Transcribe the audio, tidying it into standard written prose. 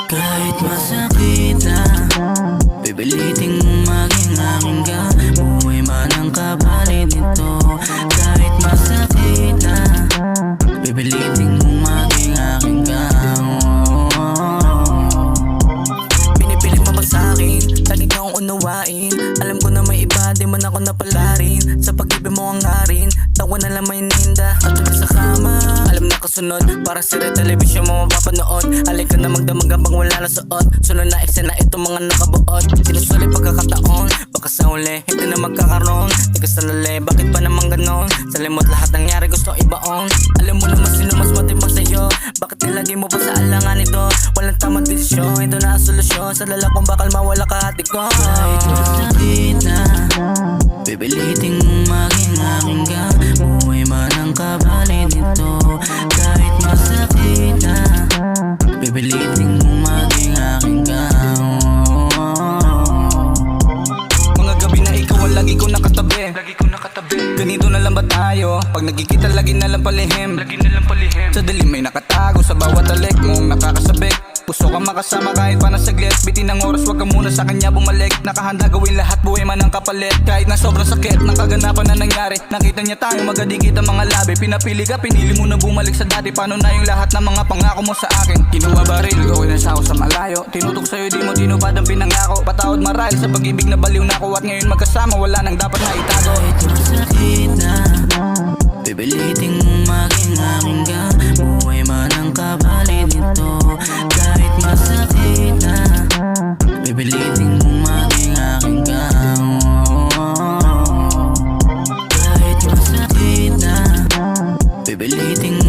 Kahit masakit na, pipiliting mong maging aking ka. Buhay man ang kapalit nito. Kahit masakit na, pipiliting mong maging aking ka. Pinipili mo ba sa'kin? Lagi kang unawain. Alam ko na may iba, di man ako napalarin. Sa pag-ibig mo ang harin, tawa na lang may ninda. Katabi sa kama, alam na kasunod. Parang sira television mo mapapanood. Alay ka na magdamag habang wala na suot. Sunod na eksena itong mga nakabuot. Sinusuli pagkakataon, baka sa huli hindi na magkakaroon. Tigas na lali, bakit pa naman ganon? Sa limot lahat nangyari gusto ibaon. Alam mo naman sino mas matibag sa'yo. Bakit nilagay mo pa sa alangan ito? Walang tamang desisyon, ito na ang solusyon. Sa lalakong bakal mawala ka hati ko. Kahit masakit na, pipiliting mong maging aking ka. Buhay man ang kapalit nito. Kahit masakit na, pipiliting mong maging aking ka. Mga gabi na ikaw ang lagi ko nakatabi. Ganito na lang ba tayo? Pag nagkikita lagi na lang palihim. Sa dilim may nakatago sa bawat alik mong nakakasabik. Puso ka makasama kahit pa na saglit. Bitin ang oras, wag ka muna sa kanya bumalik. Nakahanda gawin lahat, buhay man ang kapalit. Kahit na sobrang sakit ng kaganapan na nangyari. Nakita niya tayo magdidikit ang mga labi. Pinapili ka, pinili mo na bumalik sa dati. Paano na yung lahat ng mga pangako mo sa akin? Kinuha baril, gawin na sa ako sa malayo. Tinutok sa'yo, di mo tinupad ang pinangako. Patawad marahil sa pag-ibig na baliw na ako. At ngayon magkasama, wala nang dapat na itago. Kahit masakit na, pipiliting mong maging aking ka. Buhay man ang kapalit nito. Kahit masakit na, pipiliting mong maging aking ka. Kahit masakit na, pipiliting